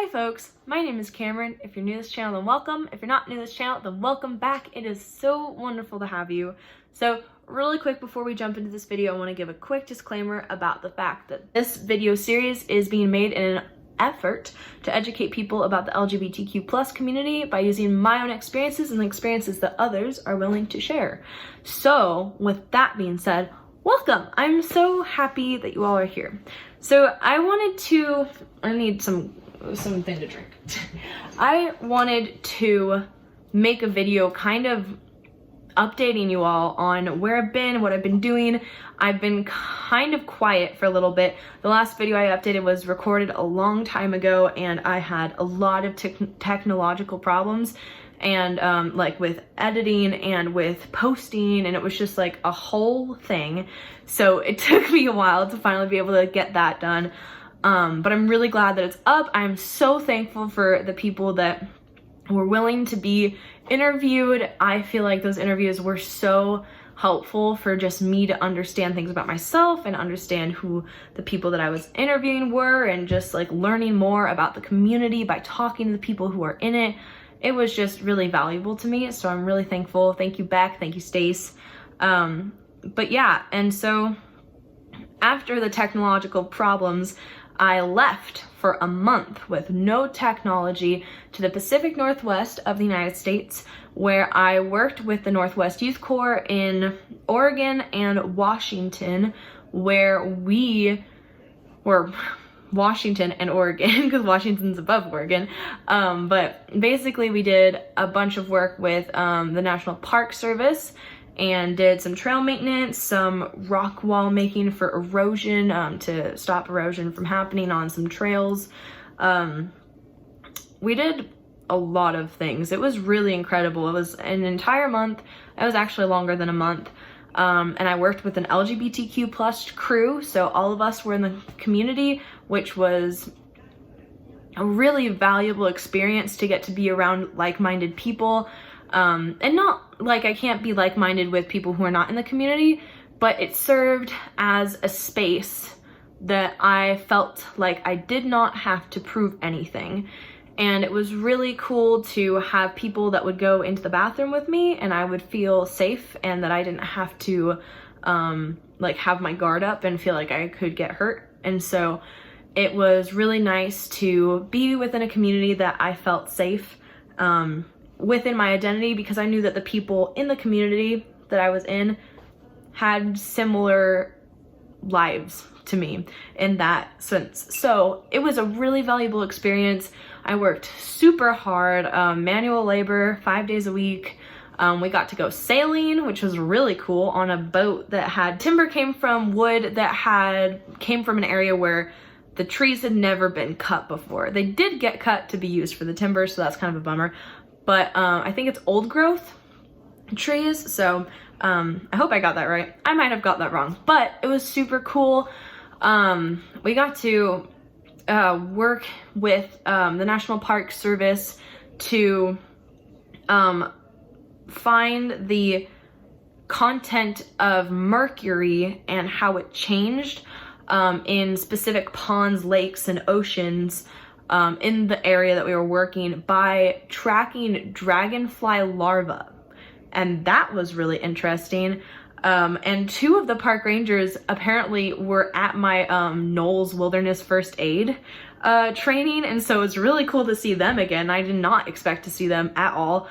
Hi folks, my name is Cameron. If you're new to this channel, then welcome. If you're not new to this channel, then welcome back. It is so wonderful to have you. So really quick before we jump into this video, I want to give a quick disclaimer about the fact that this video series is being made in an effort to educate people about the LGBTQ plus community by using my own experiences and the experiences that others are willing to share. So with that being said, welcome. I'm so happy that you all are here. So I need something to drink. I wanted to make a video kind of updating you all on where I've been, what I've been doing. I've been kind of quiet for a little bit. The last video I updated was recorded a long time ago and I had a lot of technological problems and like with editing and with posting, and it was just like a whole thing. So it took me a while to finally be able to get that done. But I'm really glad that it's up. I'm so thankful for the people that were willing to be interviewed. I feel like those interviews were so helpful for just me to understand things about myself and understand who the people that I was interviewing were, and just like learning more about the community by talking to the people who are in it. It was just really valuable to me, so I'm really thankful. Thank you, Beck. Thank you, Stace. But yeah, and so after the technological problems, I left for a month with no technology to the Pacific Northwest of the United States, where I worked with the Northwest Youth Corps in Oregon and Washington, where we were Washington and Oregon, because Washington's above Oregon. But basically we did a bunch of work with the National Park Service and did some trail maintenance, some rock wall making for erosion, to stop erosion from happening on some trails. We did a lot of things. It was really incredible. It was an entire month. It was actually longer than a month. And I worked with an LGBTQ plus crew, so all of us were in the community, which was a really valuable experience to get to be around like-minded people. And not like I can't be like-minded with people who are not in the community, but it served as a space that I felt like I did not have to prove anything. And it was really cool to have people that would go into the bathroom with me and I would feel safe, and that I didn't have to like have my guard up and feel like I could get hurt. And so it was really nice to be within a community that I felt safe within my identity, because I knew that the people in the community that I was in had similar lives to me in that sense. So it was a really valuable experience. I worked super hard, manual labor, 5 days a week. We got to go sailing, which was really cool, on a boat that had timber came from wood that came from an area where the trees had never been cut before. They did get cut to be used for the timber, so that's kind of a bummer. But I think it's old growth trees, so I hope I got that right. I might have got that wrong, but it was super cool. We got to work with the National Park Service to find the content of mercury and how it changed in specific ponds, lakes, and oceans in the area that we were working by tracking dragonfly larvae. And that was really interesting. And two of the park rangers apparently were at my Knowles Wilderness First Aid training, and so it's really cool to see them again. I did not expect to see them at all.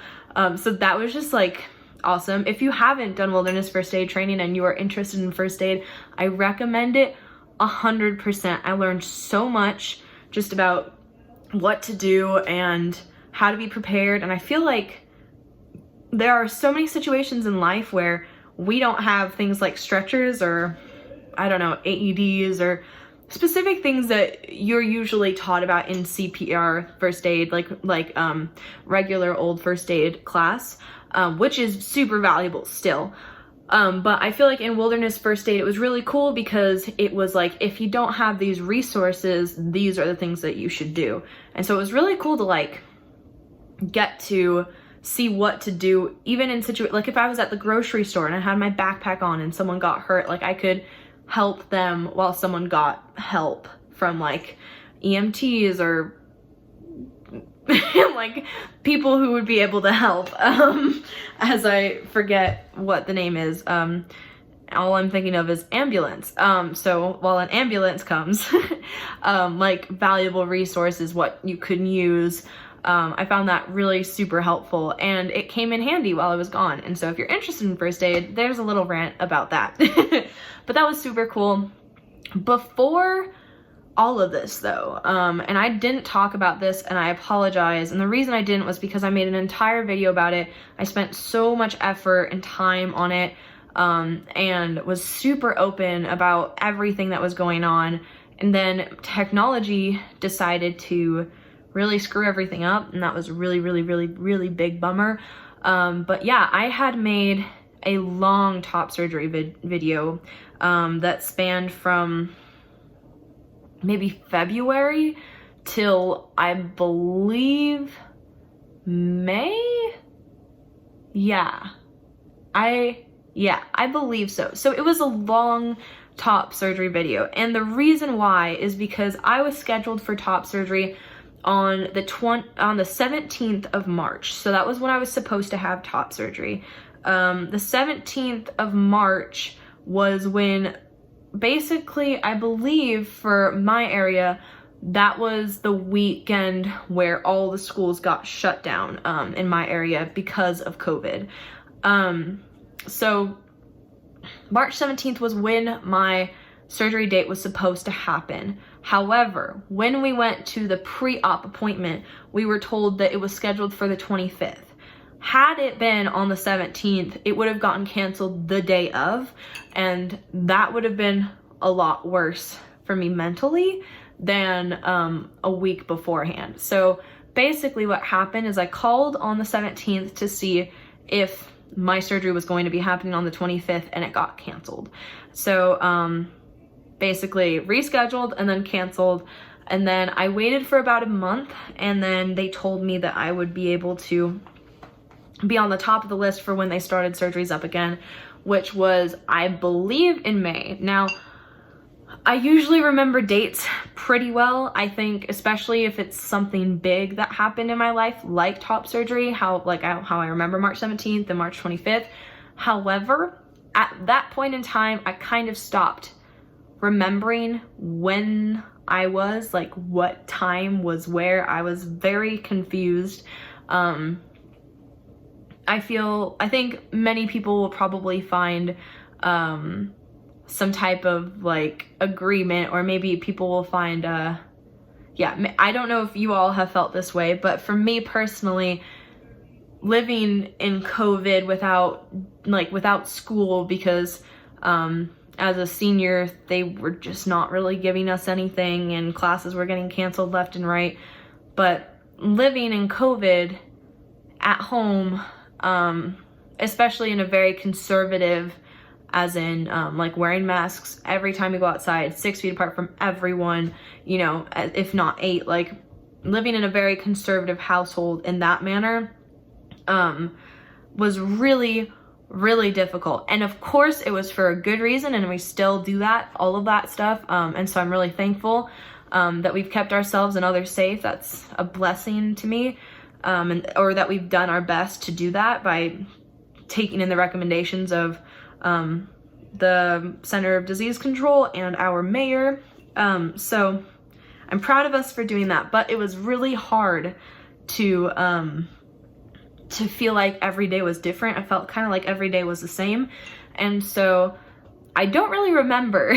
So that was just like awesome. If you haven't done Wilderness First Aid training and you are interested in first aid, I recommend it 100%. I learned so much just about what to do and how to be prepared, and I feel like there are so many situations in life where we don't have things like stretchers or, I don't know, AEDs or specific things that you're usually taught about in CPR first aid, like regular old first aid class, which is super valuable still. But I feel like in Wilderness First Aid, it was really cool because it was like, if you don't have these resources, these are the things that you should do. And so it was really cool to like get to see what to do, even in like if I was at the grocery store and I had my backpack on and someone got hurt, like I could help them while someone got help from like EMTs or like people who would be able to help, as I forget what the name is. All I'm thinking of is ambulance. So while an ambulance comes, like valuable resources, what you could use, I found that really super helpful, and it came in handy while I was gone. And so if you're interested in first aid, there's a little rant about that. But that was super cool. Before all of this though, and I didn't talk about this, and I apologize, and the reason I didn't was because I made an entire video about it. I spent so much effort and time on it, and was super open about everything that was going on, and then technology decided to really screw everything up, and that was really big bummer. But yeah, I had made a long top surgery video that spanned from maybe February till I believe May. I believe so. So it was a long top surgery video, and the reason why is because I was scheduled for top surgery on the 17th of March. So that was when I was supposed to have top surgery. The 17th of March was when, basically, I believe for my area, that was the weekend where all the schools got shut down in my area because of COVID. So March 17th was when my surgery date was supposed to happen. However, when we went to the pre-op appointment, we were told that it was scheduled for the 25th. Had it been on the 17th, it would have gotten canceled the day of, and that would have been a lot worse for me mentally than a week beforehand. So basically what happened is I called on the 17th to see if my surgery was going to be happening on the 25th, and it got canceled. So basically rescheduled and then canceled, and then I waited for about a month, and then they told me that I would be able to be on the top of the list for when they started surgeries up again, which was, I believe, in May. Now, I usually remember dates pretty well. I think, especially if it's something big that happened in my life, like top surgery, how I remember March 17th and March 25th. However, at that point in time, I kind of stopped remembering when I was, like, what time was where. I was very confused. I think many people will probably find some type of like agreement, or maybe people will find I don't know if you all have felt this way, but for me personally, living in COVID without school, because as a senior they were just not really giving us anything, and classes were getting canceled left and right. But living in COVID at home, especially in a very conservative, as in like wearing masks every time you go outside, 6 feet apart from everyone, you know, if not 8, like living in a very conservative household in that manner was really difficult. And of course it was for a good reason, and we still do that, all of that stuff, and so I'm really thankful that we've kept ourselves and others safe. That's a blessing to me, or that we've done our best to do that by taking in the recommendations of the Center of Disease Control and our mayor. So I'm proud of us for doing that, but it was really hard to feel like every day was different. I felt kind of like every day was the same. And so I don't really remember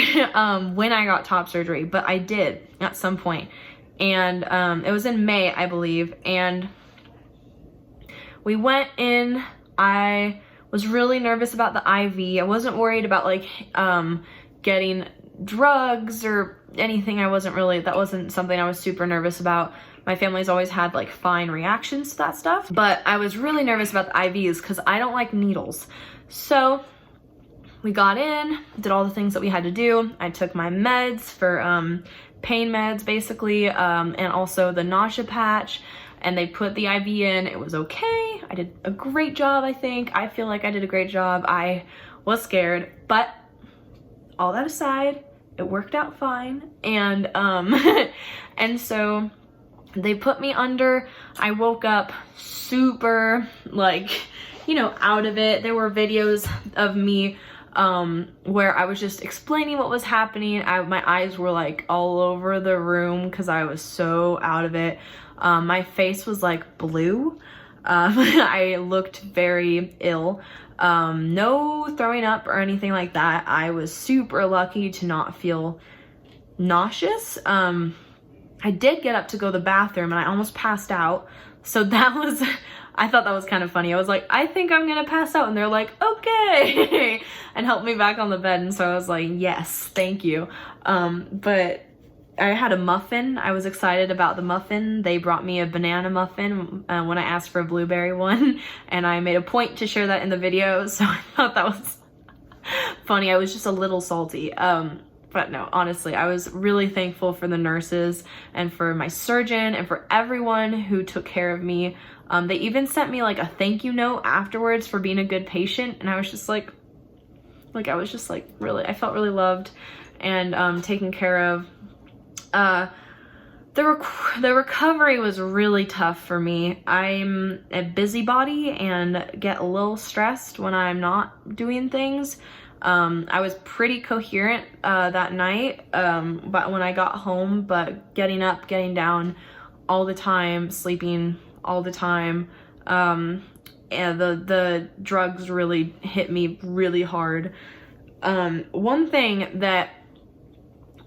when I got top surgery, but I did at some point. And it was in May, I believe. And we went in. I was really nervous about the IV. I wasn't worried about like getting drugs or anything. That wasn't something I was super nervous about. My family's always had like fine reactions to that stuff, but I was really nervous about the IVs because I don't like needles. So we got in, did all the things that we had to do. I took my meds for pain meds basically, and also the nausea patch, and they put the IV in. It was okay. I did a great job, I think. I feel like I did a great job. I was scared, but all that aside, it worked out fine. And and so They put me under. I woke up super, like, you know, out of it. There were videos of me where I was just explaining what was happening. My eyes were like all over the room because I was so out of it. My face was like blue. I looked very ill. No throwing up or anything like that. I was super lucky to not feel nauseous. I did get up to go to the bathroom and I almost passed out. So that was, I thought that was kind of funny. I was like, I think I'm gonna pass out. And they're like, okay, and helped me back on the bed. And so I was like, yes, thank you. But I had a muffin. I was excited about the muffin. They brought me a banana muffin when I asked for a blueberry one. And I made a point to share that in the video. So I thought that was funny. I was just a little salty. But no, honestly, I was really thankful for the nurses and for my surgeon and for everyone who took care of me. They even sent me like a thank you note afterwards for being a good patient. And I was just like I was just like really, I felt really loved and taken care of. The recovery was really tough for me. I'm a busybody and get a little stressed when I'm not doing things. I was pretty coherent that night, but when I got home, but getting up, getting down all the time, sleeping all the time, and the drugs really hit me really hard. One thing that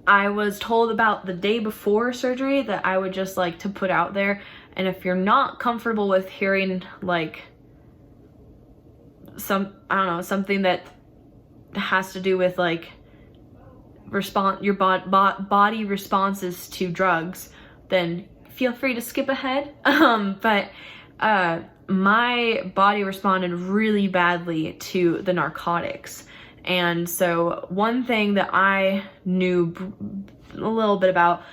I was told about the day before surgery that I would just like to put out there, and if you're not comfortable with hearing like something that has to do with like your body responses to drugs, then feel free to skip ahead. But my body responded really badly to the narcotics. And so one thing that I knew a little bit about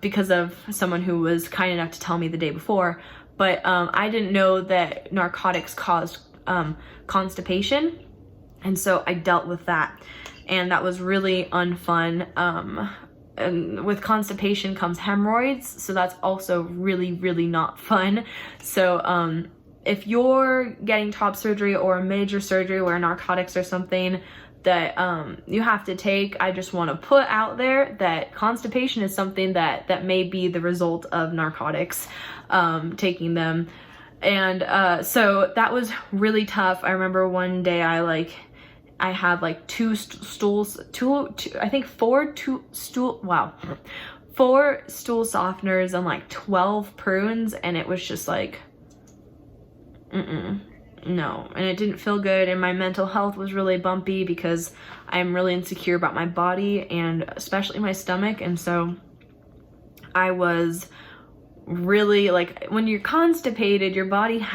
because of someone who was kind enough to tell me the day before, but I didn't know that narcotics caused constipation. And so I dealt with that, and that was really unfun. And with constipation comes hemorrhoids, so that's also really, really not fun. So if you're getting top surgery or a major surgery where narcotics are something that you have to take, I just want to put out there that constipation is something that may be the result of narcotics, taking them. And so that was really tough. I remember one day I had like four stool softeners and like 12 prunes, and it was just like, no. And it didn't feel good, and my mental health was really bumpy because I'm really insecure about my body and especially my stomach. And so I was really like, when you're constipated, your body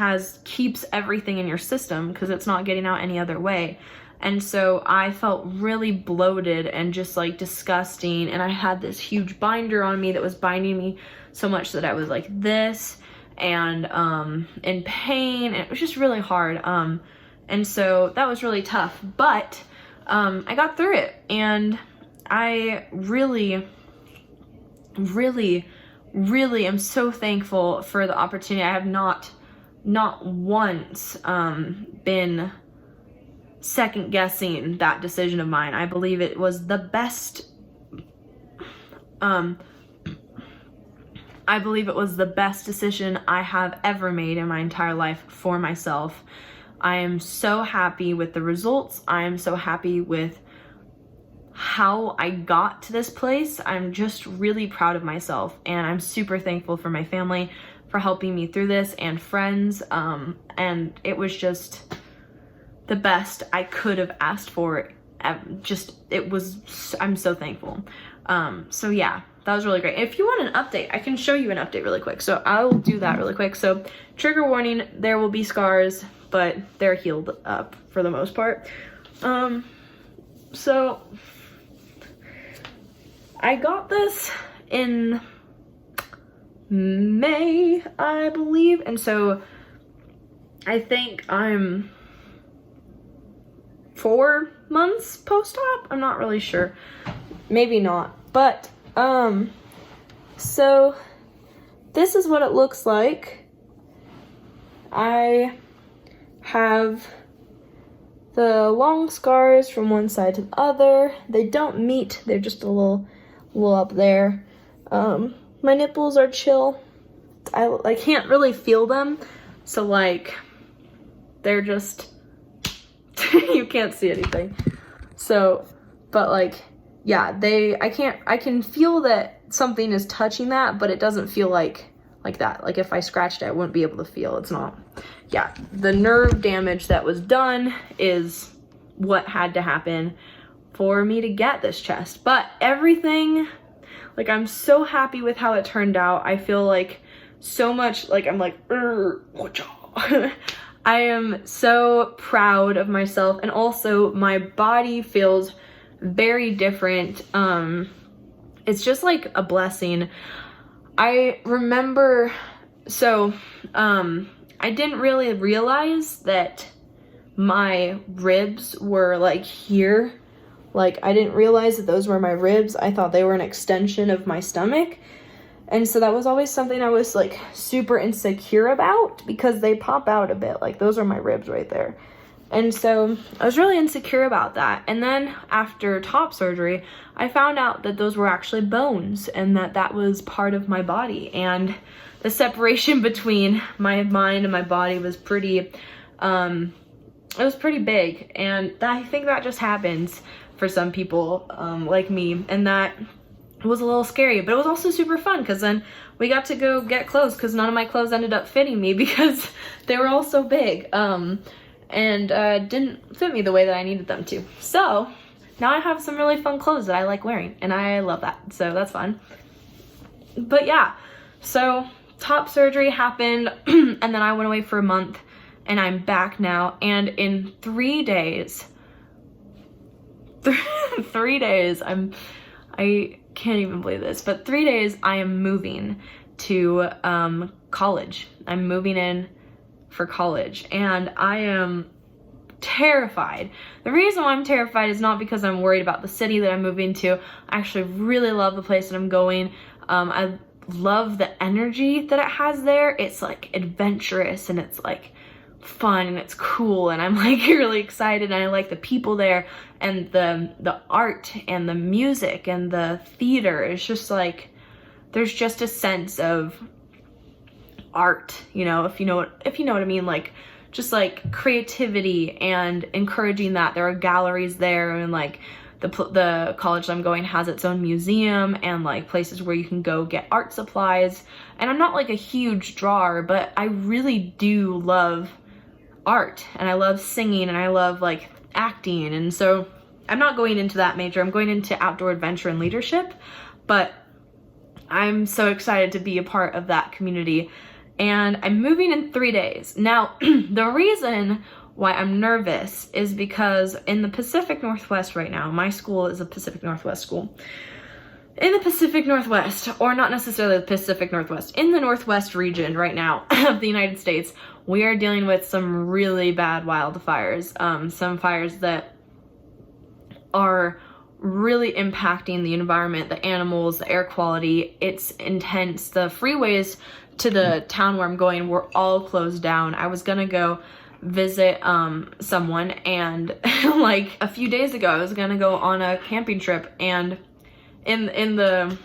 keeps everything in your system because it's not getting out any other way. And so I felt really bloated and just like disgusting. And I had this huge binder on me that was binding me so much that I was like this and in pain. And it was just really hard. And so that was really tough. But I got through it. And I really, really, really am so thankful for the opportunity. I have not once been second guessing that decision of mine. I believe it was the best, I believe it was the best decision I have ever made in my entire life for myself. I am so happy with the results. I am so happy with how I got to this place. I'm just really proud of myself, and I'm super thankful for my family for helping me through this, and friends, and it was just the best I could have asked for. I'm so thankful. So yeah, that was really great. If you want an update, I can show you an update really quick. So I will do that really quick. So trigger warning, there will be scars, but they're healed up for the most part. So I got this in May, I believe. And so I think I'm 4 months post-op. I'm not really sure. Maybe not. But, so this is what it looks like. I have the long scars from one side to the other. They don't meet, they're just a little up there. My nipples are chill. I can't really feel them, so like they're just you can't see anything. So, but like, yeah, I can feel that something is touching that, but it doesn't feel like that. Like if I scratched it, I wouldn't be able to feel. It's not. Yeah, the nerve damage that was done is what had to happen for me to get this chest. But everything, like, I'm so happy with how it turned out. I feel like so much, like, I'm like, I am so proud of myself, and also my body feels very different. It's just like a blessing. I remember, so I didn't really realize that my ribs were like here. Like, I didn't realize that those were my ribs. I thought they were an extension of my stomach. And so that was always something I was like super insecure about, because they pop out a bit. Like, those are my ribs right there. And so I was really insecure about that. And then after top surgery, I found out that those were actually bones, and that was part of my body. And the separation between my mind and my body was pretty, it was pretty big. And I think that just happens for some people like me. And that was a little scary, but it was also super fun, because then we got to go get clothes, because none of my clothes ended up fitting me because they were all so big. And didn't fit me the way that I needed them to. So now I have some really fun clothes that I like wearing, and I love that. So that's fun. But yeah, so top surgery happened and then I went away for a month, and I'm back now. And in 3 days, 3 days, I can't even believe this, but 3 days I am moving to college. I'm moving in for college, and I am terrified. The reason why I'm terrified is not because I'm worried about the city that I'm moving to. I actually really love the place that I'm going. I love the energy that it has there. It's like adventurous, and it's like fun, and it's cool, and I'm like really excited, and I like the people there, and the art and the music and the theater. It's just like, there's just a sense of art, you know, if you know what I mean, like just like creativity and encouraging that. There are galleries there, and like the college that I'm going has its own museum, and like places where you can go get art supplies. And I'm not like a huge drawer, but I really do love art, and I love singing, and I love like acting. And so I'm not going into that major. I'm going into outdoor adventure and leadership, but I'm so excited to be a part of that community. And I'm moving in 3 days. Now, the reason why I'm nervous is because in the Pacific Northwest right now, my school is a Pacific Northwest school. In the Pacific Northwest, or not necessarily the Pacific Northwest, in the Northwest region right now of the United States, we are dealing with some really bad wildfires. Some fires that are really impacting the environment, the animals, the air quality. It's intense. The freeways to the town where I'm going were all closed down. I was gonna go visit someone, and like a few days ago I was gonna go on a camping trip, and in the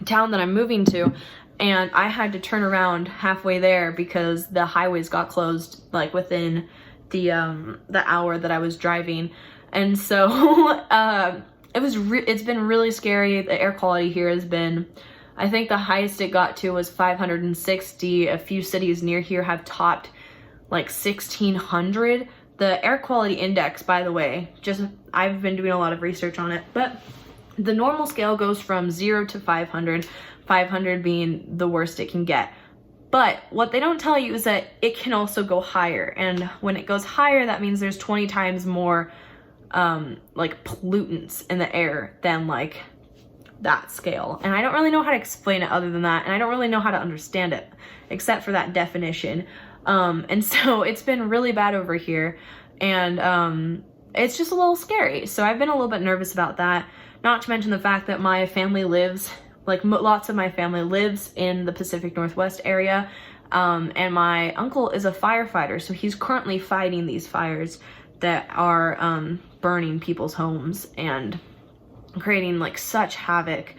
town that I'm moving to, and I had to turn around halfway there because the highways got closed like within the hour that I was driving. And so it's been really scary. The air quality here has been, I think the highest it got to was 560. A few cities near here have topped like 1600. The air quality index, by the way, I've been doing a lot of research on it, but the normal scale goes from 0 to 500, 500 being the worst it can get. But what they don't tell you is that it can also go higher. And when it goes higher, that means there's 20 times more like pollutants in the air than like that scale. And I don't really know how to explain it other than that, and I don't really know how to understand it except for that definition. And so it's been really bad over here, and it's just a little scary. So I've been a little bit nervous about that, not to mention the fact that my family lives like lots of my family lives in the Pacific Northwest area, and my uncle is a firefighter, so he's currently fighting these fires that are burning people's homes and creating like such havoc.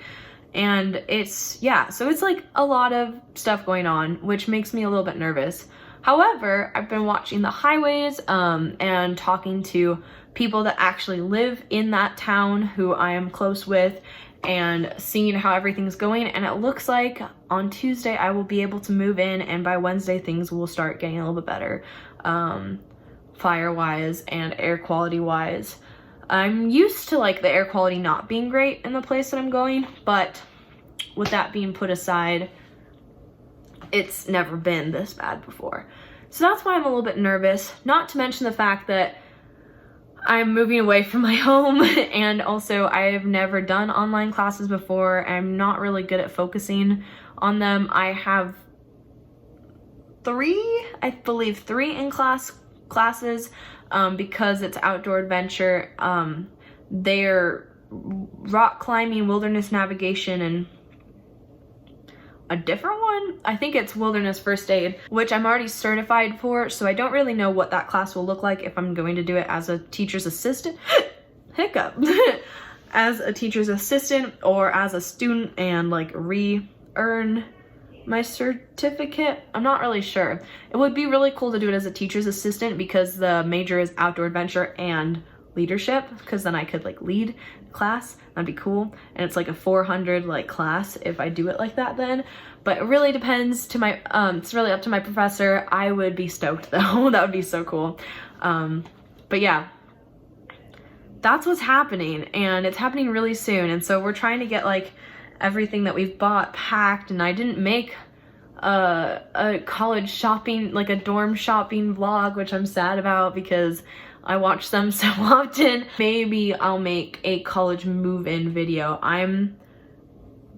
And it's, yeah, so it's like a lot of stuff going on, which makes me a little bit nervous. However, I've been watching the highways and talking to people that actually live in that town who I am close with, and seeing how everything's going, and it looks like on Tuesday I will be able to move in, and by Wednesday things will start getting a little bit better, fire-wise and air quality-wise. I'm used to like the air quality not being great in the place that I'm going, but with that being put aside, it's never been this bad before. So that's why I'm a little bit nervous, not to mention the fact that I'm moving away from my home, and also I have never done online classes before. I'm not really good at focusing on them. I have I believe three classes because it's outdoor adventure. They're rock climbing, wilderness navigation, and a different one, I think it's wilderness first aid, which I'm already certified for, so I don't really know what that class will look like if I'm going to do it as a teacher's assistant hiccup as a teacher's assistant or as a student and like re-earn my certificate. I'm not really sure. It would be really cool to do it as a teacher's assistant because the major is outdoor adventure and leadership, because then I could like lead class. That'd be cool. And it's like a 400 like class if I do it like that then. But it really depends to my it's really up to my professor. I would be stoked though. That would be so cool. But yeah, that's what's happening, and it's happening really soon. And so we're trying to get like everything that we've bought packed, and I didn't make a college shopping, like a dorm shopping vlog, which I'm sad about because I watch them so often. Maybe I'll make a college move-in video. I'm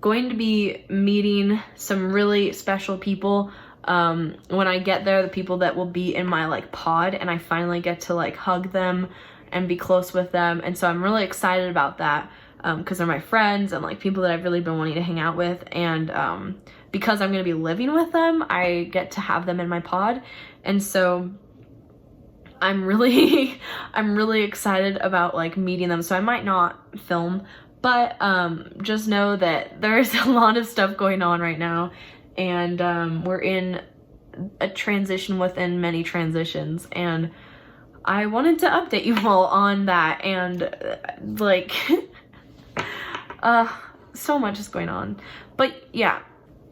going to be meeting some really special people when I get there, the people that will be in my like pod, and I finally get to like hug them and be close with them. And so I'm really excited about that because they're my friends and like people that I've really been wanting to hang out with. And because I'm going to be living with them, I get to have them in my pod. And so I'm really excited about like meeting them. So I might not film, but just know that there's a lot of stuff going on right now, and we're in a transition within many transitions, and I wanted to update you all on that. And like so much is going on. But yeah,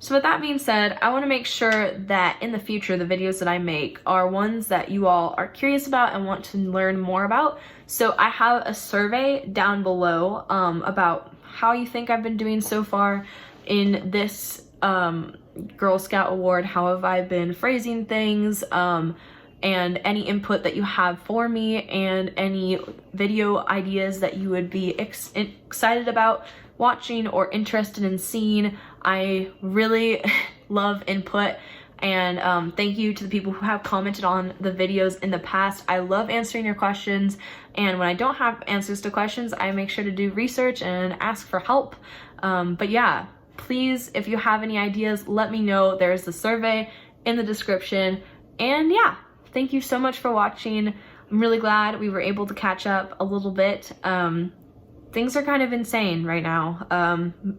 so with that being said, I want to make sure that in the future the videos that I make are ones that you all are curious about and want to learn more about. So I have a survey down below about how you think I've been doing so far in this Girl Scout award. How have I been phrasing things, and any input that you have for me, and any video ideas that you would be excited about watching or interested in seeing. I really love input, and thank you to the people who have commented on the videos in the past. I love answering your questions, and when I don't have answers to questions, I make sure to do research and ask for help. But yeah, please, if you have any ideas, let me know. There's the survey in the description. And yeah, thank you so much for watching. I'm really glad we were able to catch up a little bit. Things are kind of insane right now,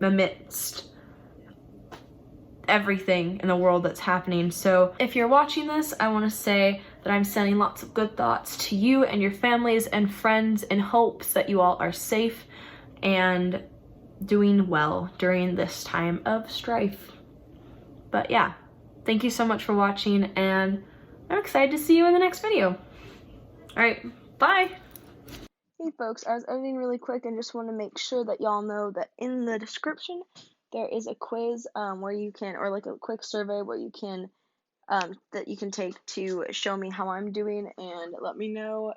amidst everything in the world that's happening. So if you're watching this, I want to say that I'm sending lots of good thoughts to you and your families and friends, in hopes that you all are safe and doing well during this time of strife. But yeah, thank you so much for watching, and I'm excited to see you in the next video. All right, bye. Hey folks, I was editing really quick and just want to make sure that y'all know that in the description there is a quiz where you can, or like a quick survey where you can that you can take to show me how I'm doing, and let me know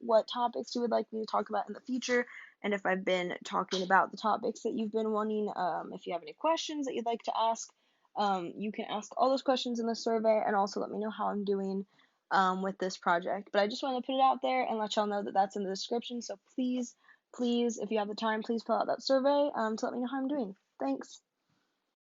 what topics you would like me to talk about in the future, and if I've been talking about the topics that you've been wanting. If you have any questions that you'd like to ask, you can ask all those questions in the survey, and also let me know how I'm doing with this project. But I just want to put it out there and let y'all know that that's in the description. So please, if you have the time, please fill out that survey to let me know how I'm doing. Thanks.